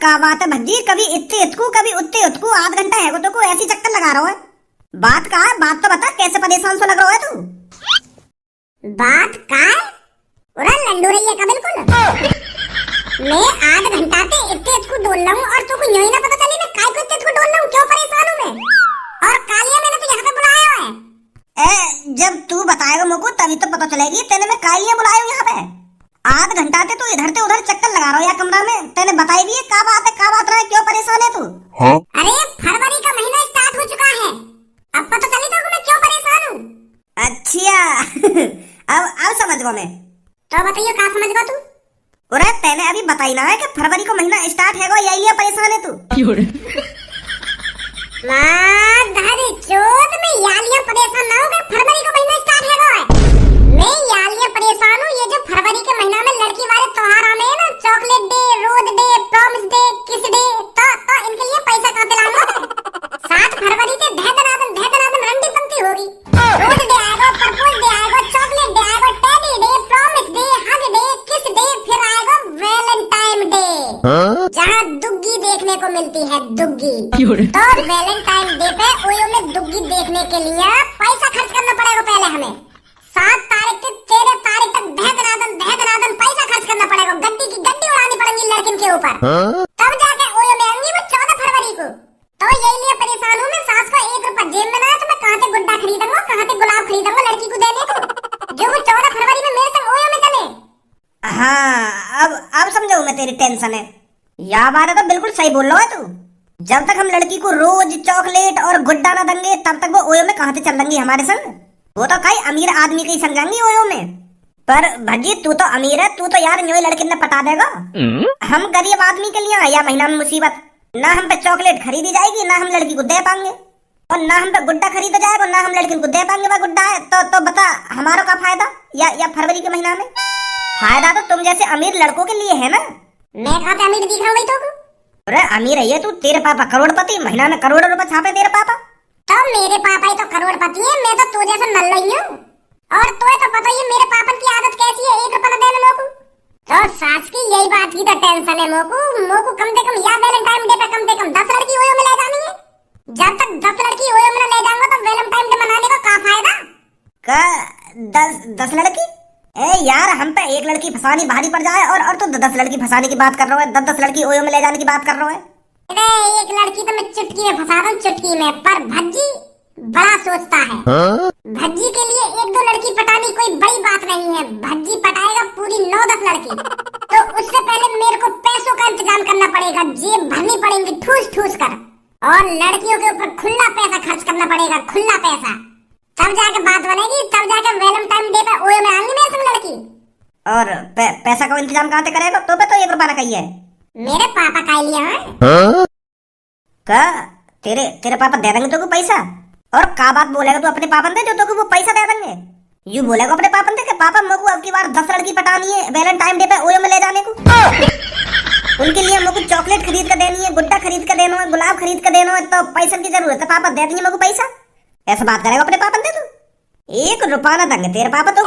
का बात है भज्जी, कभी इतने इतकू कभी उतने उतकू, आध घंटा है तो को ऐसी चक्कर लगा रहा है। बात का है, बात तो बता, कैसे परेशान सा लग रहा है तू? बात का है? उरा लंडू रही है का बिल्कुल। मैं आध घंटा से इतने इतकू डोल रहा हूँ और तू को यूं ही ना पता चली मैं काय को इतने इतकू डोल रहा हूँ, क्यों परेशान हूँ मैं? और कालिया मैंने तो यहाँ पे बुलाया है। जब तू बताएगा मुझको तभी तो पता चलेगी तेने मैं कालिया बुलाया हूँ यहाँ पे। आध घंटा से तू इधर से उधर चक्कर लगा रहा है यार कमरा में, तेने बताई भी है का बात रहा है, क्यों परेशान है तू? हाँ? अरे फरवरी का महीना स्टार्ट हो चुका है, अब पता चली तो मैं क्यों परेशान हूँ। अच्छा अब समझ गो मैं। तो बताइए कहाँ समझ गया तू? अरे तेने अभी बताई ना है कि फरवरी को महीना स्टार्ट है, यही लिया परेशान है तू? माधरी चोद में यालियां परेशान ना हो गए, फरवरी का महीना स्टार्ट है। मैं यालियां परेशान हूँ, ये जो फरवरी के महीना में लड़की वाले त्योहार आने हैं ना, chocolate day, rose day, promise day, kiss day, तो इनके लिए पैसा कहाँ पे लाऊंगा? 7 फरवरी से धैदनादन रंडी पंक्ति होगी। रोज डे आएगा, प्रपोज डे आएगा, चॉकलेट डे आएगा, teddy day, promise day, hug day, kiss day, फिर आएगा वैलेंटाइन डे, जहाँ दुग्गी देखने को मिलती है, दुग्गी। तो वैलेंटाइन डे पे ओयो में दुग्गी देखने के लिए पैसा खर्च करना पड़ेगा पहले हमें। 7 तारीख से 13 तारीख तक धैदनादन पैसा खर्च करना पड़ेगा, गड्डी की गड्डी उड़ानी पड़ेगी लड़किन के ऊपर, तब जाके ओयो में आएंगी वो 14 फरवरी को। तो यही लिए परेशान हूँ मैं, सास को 1 रुपया जेब में ना है तो मैं कहाँ से गुड्डा खरीदूंगा, कहाँ से गुलाब खरीदूंगा लड़की को देने को, जो वो 14 फरवरी में मेरे संग ओयो में चले। हाँ अब समझो मैं तेरी टेंशन है। यह बात है तो बिल्कुल सही बोल रहा है तू। जब तक हम लड़की को रोज चॉकलेट और गुड्डा ना देंगे तब तक वो ओयो में कहाँ से चल देंगी हमारे संग? वो तो कई अमीर आदमी के ही संग जाएंगी ओयो में। पर भज्जी तू तो अमीर है, तू तो यार न्यू लड़की ने पटा देगा। हम गरीब आदमी के लिए आया महीना में मुसीबत, ना हम पे चॉकलेट खरीदी जाएगी, ना हम लड़की को दे पाएंगे, और ना हम पे गुड्डा खरीदा जाएगा, ना हम लड़की को दे पाएंगे। वह गुड्डा है तो बता हमारा का फायदा? या फरवरी के महीना में फायदा तो तुम जैसे अमीर लड़कों के लिए है ना। मैं कहाँ पे अमीर दिख रहा हूँ तो? अरे अमीर है ये तू, तेरे पापा करोड़पति, महीना में करोड़ों रुपए छापे तेरे पापा। तो मेरे पापा ही तो करोड़पति है, मैं तो तू जैसा नल्ला ही हूँ। और तुम्हें तो पता ही है मेरे पापा की आदत कैसी है, 1 रुपया देने मोकू। तो सास की यही बात की तो टेंशन है मोकू कम से कम या वैलेंटाइन डे पे कम से कम 10 लड़की ओयो में ले जानी है। जब तक 10 लड़की ओयो में ले जाऊंगा तो वैलेंटाइन डे मनाने का क्या फायदा? का 10 लड़की? यार हम पे एक लड़की फंसानी भारी पड़ जाए और तो 10 लड़की फंसाने की बात कर रहा है, 10 लड़की ओयो में ले जाने की बात कर रहा है। अरे एक लड़की तो मैं चुटकी में फंसा दूं, चुटकी में, पर भज्जी बड़ा सोचता है। भज्जी के लिए 1-2 लड़की पटानी कोई बड़ी बात नहीं है, भज्जी पटाएगा पूरी 9-10 लड़की। तो उससे पहले मेरे को पैसों का इंतजाम करना पड़ेगा, जेब भरनी पड़ेगी ठूस ठूस कर, और लड़कियों के ऊपर खुला पैसा खर्च करना पड़ेगा, खुला पैसा, तब जाके बात बनेगी, तब जाके वैलेंटाइन डे पे ओयो में आएंगी मेरे संग लड़की। और पैसा का इंतजाम कहाँ से करेगा? तो पे तो 1 रुपया ना कही है। मेरे पापा का लिया है का तेरे पापा दे देंगे तो को पैसा? और का बात बोलेगा तू अपने पापा से जो तो वो पैसा दे देंगे? यू बोलेगा अपने पापा से कि पापा मेरे को अब की बार 10 लड़की पटानी है वैलेंटाइन डे पे ओयो में ले जाने को, उनके लिए मेरे को चॉकलेट खरीद कर देनी है, गुड्डा खरीद कर देना है, गुलाब खरीद कर देना है, तो पैसा की जरूरत है, पापा दे देंगे मेरे को पैसा। ऐसा बात करेगा अपने पापा से तू? 1 रुपया ना देंगे तेरे पापा तो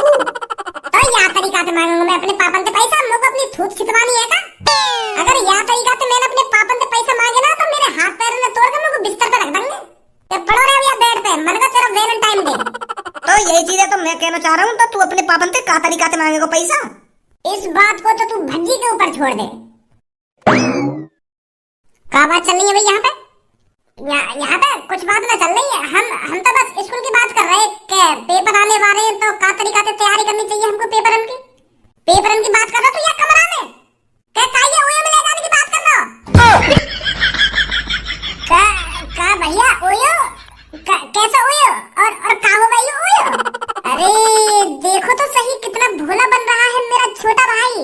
या तरीका से मांगूंगा मैं अपने पापा से पैसा, मुझे अपनी थूक छितवानी है का? अगर या तरीका से मैंने अपने पापा से पैसा मांगे ना तो मेरे हाथ पैर में तोड़ कर मुझे बिस्तर पे रख देंगे, ये पड़ो रहे या बेड पे, मन का तेरा वैलेंटाइन डे। तो यही चीज है तो मैं कहना चाह रहा हूँ, तो तू अपने पापा से का तरीका से मांगेगा पैसा? इस बात को तो तू भज्जी के ऊपर छोड़ दे। क्या बात चल रही है भाई यहाँ पे? यहाँ पे कुछ बात ना चल रही है, हम तो बस स्कूल की बात कर रहे हैं कि पेपर आने वाले हैं तो का तरीका से तैयारी करनी चाहिए हमको पेपरन की बात कर रहा तू या कमरा में चाहिए ओयो में ले जाने की बात कर रहा? का भैया ओयो कैसा ओयो और का हो भाई ओयो? अरे देखो तो सही कितना भोला बन रहा है मेरा छोटा भाई।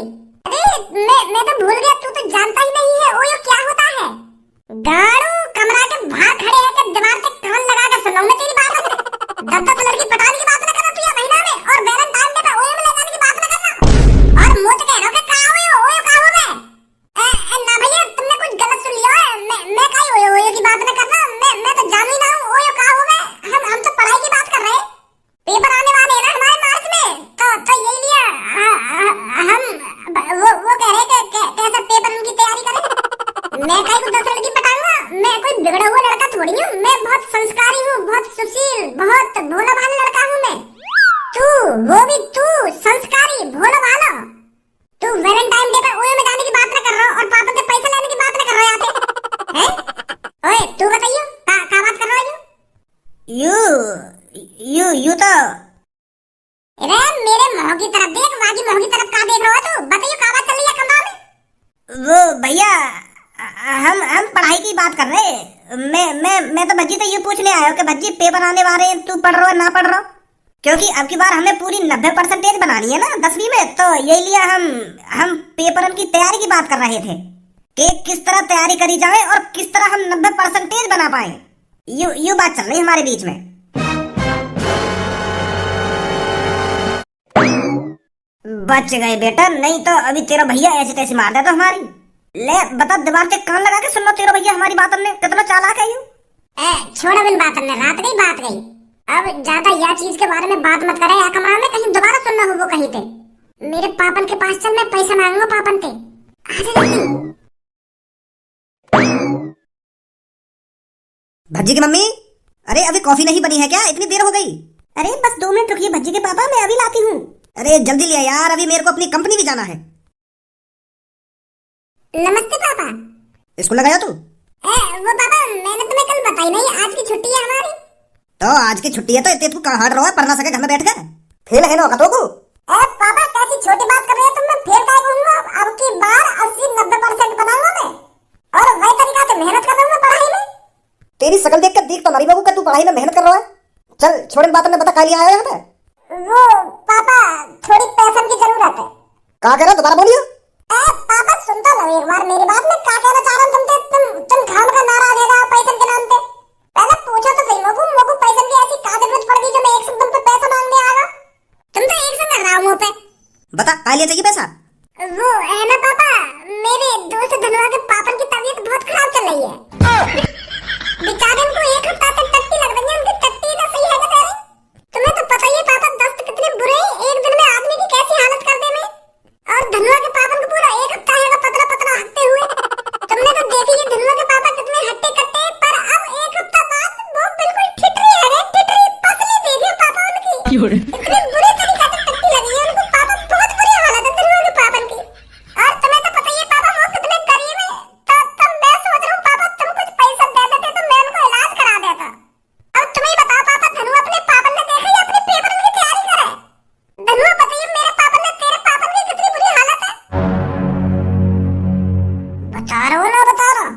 अरे मैं तो भूल गया, तू तो जानता ही नहीं है ओयो क्या होता है। गाड़ू कमरा के बाहर खड़े है कि दिमाग से कान लगा कर सुनाऊं मैं तेरी बात? 10 लड़की पटाने की बात ना कर तू या महीना में, और वैलेंटाइन डे पे ओयो में ले जाने की बात ना पूछने आए हो कि भज्जी पेपर आने वाले हैं, तू पढ़ रहा है ना पढ़ रहा? क्योंकि अब की बार हमें पूरी 90% बनानी है ना 10वीं में, तो यही लिए हम पेपर की तैयारी की बात कर रहे थे कि किस तरह तैयारी करी जाए और किस तरह हम 90% बना पाए। यू बात चल रही है हमारे बीच में। बच गए बेटा, नहीं तो अभी तेरा भैया ऐसे तैसे मार देता हमारी। ले बता, दिमाग से कान लगा के सुन लो, तेरा भैया हमारी बात हमने कितना चालाक है। छोड़ो बिन बात ने, रात गई बात गई। अब ज्यादा यह चीज के बारे में बात मत करे या कमरा में कहीं दोबारा सुनना हो वो कहीं पे। मेरे पापन के पास चल, मैं पैसा मांगूंगा पापन पे। भज्जी की मम्मी, अरे अभी कॉफी नहीं बनी है क्या? इतनी देर हो गई। अरे बस 2 मिनट रुकिए भज्जी के पापा, मैं अभी लाती हूँ। अरे जल्दी लिया यार, अभी मेरे को अपनी कंपनी भी जाना है। नमस्ते पापा। स्कूल लगाया तू? वो पापा मैंने तुम्हें कल बताई नहीं, आज की छुट्टी है हमारी। तो आज की छुट्टी है तो इतने तू कहाँ हट रहा है? पढ़ ना सके घर में बैठ कर? फेल है ना तो को? पापा कैसी छोटी बात कर रहे हो तुम? मैं फेल काय कहूंगा? अब की बार 80-90% बनाऊंगा मैं, और वही तरीका से मेहनत कर रहा पढ़ाई में। तेरी शकल देख कर देख तो हमारी बहू का तू पढ़ाई में मेहनत कर रहा है। चल छोड़ बात, ने बता क्या लिया आया यहाँ पे? वो पापा थोड़ी पैसन की जरूरत है। कहा कह रहा, दोबारा बोलियो। पापा सुन तो लो एक बार मेरी बात। मैं क्या कहना चाह रहा हूँ तुम खाम का नाराज है पैसन के नाम पे। पहले पूछो तो सही, मोगू पैसन की ऐसी क्या जरूरत पड़ गई जो मैं एक तुम पे पैसा मांगने आ गया? तुम तो एक संग रहा मुंह पे। बता क्या लिया चाहिए पैसा? वो है ना पापा, मेरे दोस्त धनवा के पापन की तबीयत बहुत खराब चल रही है। बेचारे उनको एक हफ्ता तक टट्टी लग रही है। उनकी टट्टी तो सही है क्या तेरी? तुम्हें तो पता ही है पापा दस्त कितने बुरे हैं, एक दिन में आदमी की कैसी हालत कर देने। और धनुआ के पापन को पूरा एक हफ्ता है पतला पतला हटते हुए। तुमने तो देखी है धनुआ के पापा कितने हट्टे कट्टे, पर अब एक हफ्ता बाद वो बिल्कुल ठिठरी है रे, ठिठरी पसली दे दी पापा उनकी। इतने बुरे तरीके से टट्टी लगी है उनको पापा, बहुत बुरी हालत है धनुआ के पापन की। और तुम्हें तो पता ही है पापा वो कितने गरीब है। तो मैं सोच रहा हूँ पापा तुम कुछ पैसा दे देते तो मैं उनको इलाज करा देता। अब तुम ही बताओ पापा, धनुआ अपने पापन ने देखा या अपने पेपर की तैयारी करे? धनुआ बताइए मेरे पापन ने तेरे पापन की कितनी बुरी हालत है। बता रहा हूँ ना बता रहा।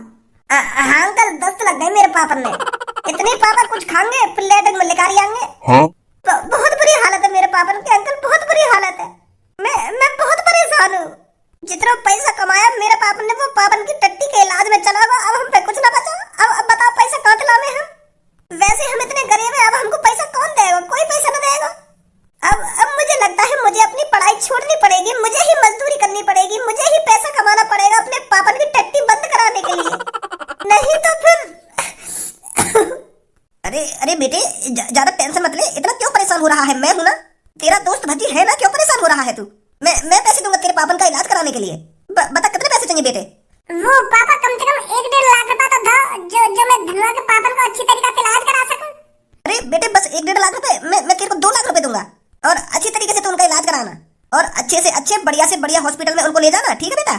हाँ अंकल, दस्त लग गए मेरे पापन में। इतने पापा कुछ खाएंगे फिर लेटक में लेकर आएंगे। बहुत बुरी हालत है मेरे पापन की अंकल, बहुत बुरी हालत है। मैं बहुत परेशान हूँ। जितना पैसा कमाया मेरे पापन ने वो पापन की टट्टी के इलाज में चला गया। अब हम पे कुछ ना बचा। अब बताओ पैसा कहाँ लावे हम? वैसे हम इतने गरीब हैं, अब हमको पैसा कौन देगा? कोई पैसा न देगा। अब मुझे लगता है मुझे अपनी पढ़ाई छोड़नी पड़ेगी, मुझे ही मजदूरी करनी पड़ेगी, मुझे ही पैसा कमाना पड़ेगा अपने पापन की टट्टी बंद कराने के लिए। नहीं तो फिर अरे अरे बेटे, ज्यादा टेंशन मत ले। इतना क्यों परेशान हो रहा है? मैं हूं ना, तेरा दोस्त भज्जी है ना, क्यों परेशान हो रहा है तू? मैं पैसे दूंगा तेरे पापन का इलाज कराने के लिए। बता कितने पैसे चाहिए बेटे? वो पापा कम से कम 1-1.5 लाख रुपए तो दो, जो मैं धनुआ के पापन को अच्छी तरीके से इलाज करा सकूं। अरे बेटे बस 1-1.5 लाख रुपए, मैं तेरे को 2 लाख रुपए दूंगा, और अच्छी तरीके से तू उनका इलाज कराना, और अच्छे से अच्छे बढ़िया से बढ़िया हॉस्पिटल में उनको ले जाना, ठीक है बेटा?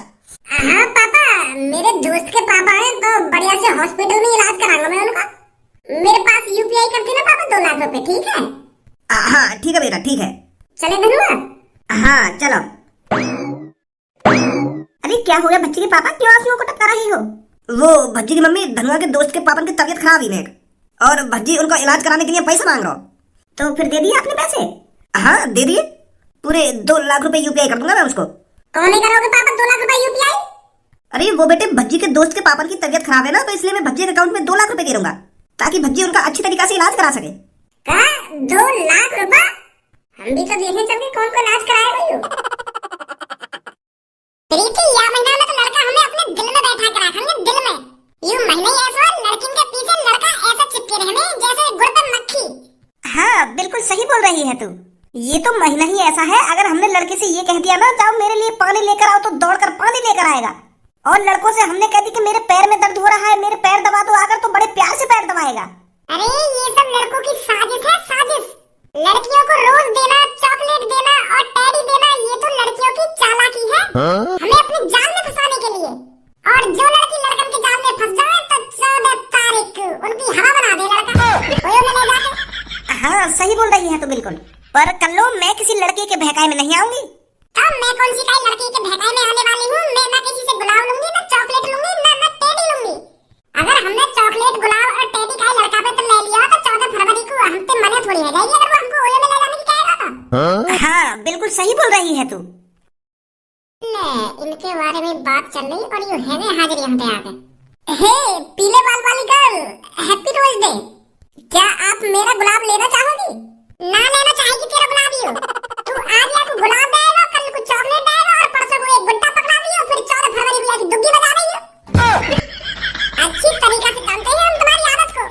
हाँ पापा, मेरे दोस्त के पापा हैं तो बढ़िया से हॉस्पिटल में इलाज कराऊंगा मैं उनका। मेरे पास यूपीआई कर देना पापा 2 लाख रुपए, ठीक है? हाँ ठीक है बेटा, ठीक है। चले धनुआ? हाँ चलो। अरे क्या हो गया बच्चे के पापा, क्यों आंसुओं को टपका रही हो? वो भज्जी की मम्मी धनुआ के दोस्त के पापन की तबीयत खराब ही है, और भज्जी उनको इलाज कराने के लिए पैसा मांग रहा। तो फिर दे दिए आपने पैसे? हाँ दे दिए, पूरे 2 लाख रुपए यूपीआई कर दूंगा मैं उसको। कौन ही करोगे पापा 2 लाख रुपए यूपीआई? अरे वो बेटे भज्जी के दोस्त के पापन की तबीयत खराब है ना, तो इसलिए मैं भज्जी के अकाउंट में 2 लाख रुपए दे दूंगा, ताकि भज्जी उनका अच्छी तरीके से इलाज करा सके। क्या 2 लाख रुपए? हम भी तो देखें चल के कौन इलाज कराएगा यो। प्रीति या महीना में तो लड़का हमें अपने दिल में बैठा कर रखेंगे, दिल में। यूं महीने ऐसा लड़किन के पीछे लड़का ऐसा चिपके रहे जैसे गुड़ पे मक्खी। हाँ बिल्कुल सही बोल रही है तू। ये तो महीना ही ऐसा है, अगर हमने लड़के से ये कह दिया ना जाओ मेरे लिए पानी लेकर आओ, तो दौड़कर पानी लेकर आएगा। और लड़कों से हमने कह दी कि मेरे पैर में दर्द हो रहा है, मेरे पैर दबा दो आकर, तो बड़े प्यार से पैर दबाएगा। अरे ये सब लड़कों की साजिश है, साजिश। लड़कियों को रोज देना, चॉकलेट देना और टेडी देना, ये तो लड़कियों की चालाकी है। हमें अपने जाल में फंसाने के लिए। और जो लड़की लड़कन के जाल में फंस जाए तो 14 तारीख को उनकी हवा बना दे लड़का, कोई उन्हें ले जाके। हाँ सही बोल रही है तू बिल्कुल, पर कल्लो मैं किसी लड़के के बहकाए में नहीं आऊंगी। तो मैं कौन सी काई लड़की के बहकाए में आने वाली हूँ? मैं ना किसी से गुलाब लूंगी, ना चॉकलेट लूंगी, ना टेडी लूंगी। अगर हमने चॉकलेट, गुलाब और टेडी का लड़का पे तो ले लिया सही बोल रही है तू। ले, इनके बारे में बात चल रही और यूं है ने हाजिर यहाँ पे आ गए। हे पीले बाल वाली गर्ल, हैप्पी रोज डे। क्या आप मेरा गुलाब लेना चाहोगी? ना लेना चाहेगी तेरा गुलाब यूं। तू आज या को गुलाब देगा, कल को चॉकलेट देगा और परसों को एक गुड्डा पकड़ा दियो, फिर 14 फरवरी को आके दुग्गी बजा रही हो। अच्छी तरीका से जानते हैं हम तुम्हारी आदत को।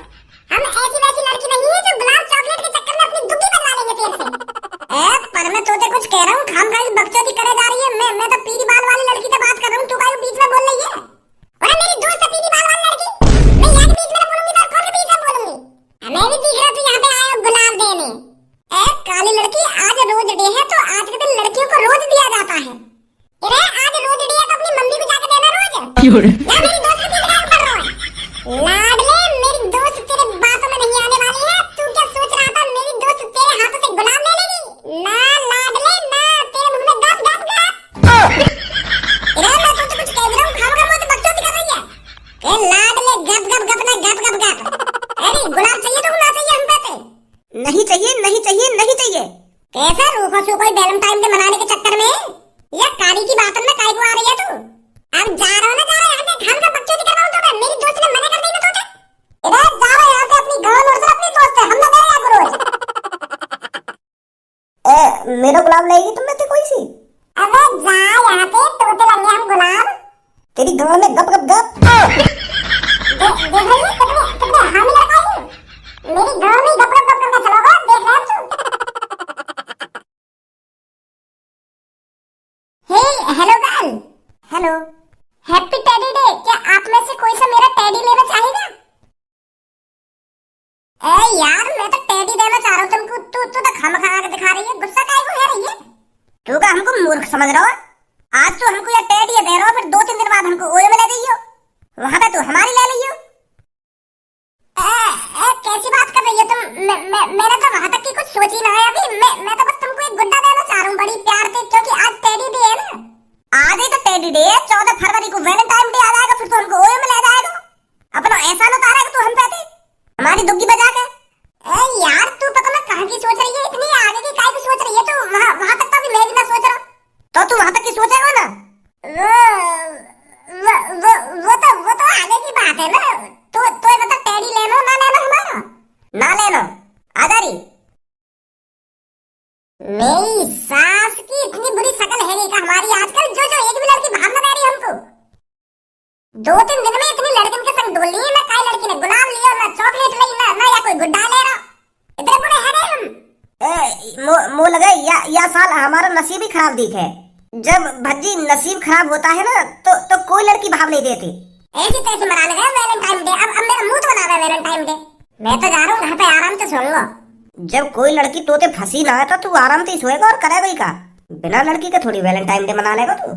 हम ऐसी वैसी लड़की नहीं है जो गुलाब चॉकलेट के चक्कर में अपनी दुग्गी बजा लेंगे तेरे से। पर मैं तोते कुछ कह रहा हूँ, खामखाई बकचोदी करे जा रही है। मैं तो पीली बाल वाली लड़की से बात कर रहा हूँ, तू काहे बीच में बोल रही है? अरे मेरी दोस्त है पीली बाल वाली लड़की, मैं यहाँ के बीच में बोलूंगी तो कौन के बीच में बोलूंगी? मैं भी दिख रहा तू यहाँ पे आया हो गुलाब देने। काली लड़की, आज रोज डे है तो आज के दिन लड़कियों को रोज दिया जाता है। अरे आज रोज डे है तो अपनी मम्मी को जाके देना रोज। या मेरी दोस्त के पीछे पड़ रहा है। लाडले, मेरी दोस्त तेरे बातों में नहीं आने वाली है। तू क्या सोच रहा था मेरी दोस्त तेरे हाथों से गुलाब ले लेगी? ना लाडले ना, तेरे मुंह में गप गप गप। अरे मैं तो कुछ कह रहा हूँ, खामखा मुझे बकचोदी कर रही है। ए लाडले, गप गप गप ना, गप गप गप। अरे गुलाब चाहिए तो ना चाहिए हम पे? नहीं चाहिए, नहीं चाहिए, नहीं चाहिए। कैसा रूखा सूखा वैलेंटाइन डे मनाने के चक्कर में या कारी की बातों में काय को आ रही है तू? अब जा रहा हूँ ना, जा रहा है यहाँ से, खामखा बकचोदी कर रहा हूँ तो मैं। मेरी दोस्त ने मना कर दी ना तोते। अरे जा रहा है यहाँ से, अपनी गाँव और अपनी दोस्त है, हम ना देगा आपको रोज। मेरा गुलाब लेगी तुम में से कोई सी? अबे जा यहाँ पे, तोते लगे हम गुलाब। तेरी गाँव में गप गप गप। देख रही है कितने हामी लड़का है। मेरी गाँव में गप गप गप करके चलोगा, देख रहे हैं तू। Hey hello girl. Hello. Happy teddy day. क्या आप में से कोई सा मेरा टेडी लेना चाहेगा? यार मैं तो टेडी देना चाह रहा हूँ तुमको। तू तो खामखा के दिखा रही है, गुस्सा काहे को है रही है? तू का हमको मूर्ख समझ रहा है? आज तो हमको ये टेडी दे रहा हो, फिर 2-3 दिन बाद हमको ओयो में ले जाइयो, वहां पे तू हमारी ले लियो। कैसी बात कर रही है तुम? मैंने तो वहां तक की कुछ सोची ना है अभी। मैं तो बस तुमको एक गुड्डा देना चाह रहा हूँ बड़ी प्यार से, क्योंकि आज टेडी डे है ना। आज ही तो टेडी डे है, 14 फरवरी को वैलेंटाइन डे आ जाएगा, फिर तो हमको ओयो में ले जाएगा। अपना एहसान उतारेगा तू हम पे हमारी दुग्गी बजा के। यार तू पता मैं कहाँ की सोच रही है, इतनी आगे की काहे की सोच रही है तू? वहां तक तो अभी मैं भी ना सोच रहा। तो तू वहां तक की सोचेगा ना? वो तो आगे की बात है ना। तो मतलब टेडी लेनो ना लेनो हमारा? ना लेनो। आजा रही मेरी सास की इतनी बुरी शकल है नहीं का हमारी आजकल, जो एक भी लड़की भाव ना दे रही हमको। 2-3 दिन में इतनी लड़कियों के संग डोल ली है। ना काई लड़की ने गुलाब लिया, ना चॉकलेट ली, ना या कोई गुड्डा ले रहा। इतने बुरे हैं हम। मुँह लगे या साल हमारा नसीब ही खराब दिख है। जब भज्जी नसीब खराब होता है ना तो कोई लड़की भाव नहीं देती। ऐसी तैसे मनाने गए वैलेंटाइन डे। अब मेरा मुंह तो बना रहा है वैलेंटाइन डे। मैं तो जा रहा हूँ घर पे आराम से सोऊंगा। जब कोई लड़की तोते फंसी ना है तो तू आराम से सोएगा और करेगा ही का? बिना लड़की के थोड़ी वैलेंटाइन डे मना लेगा तू।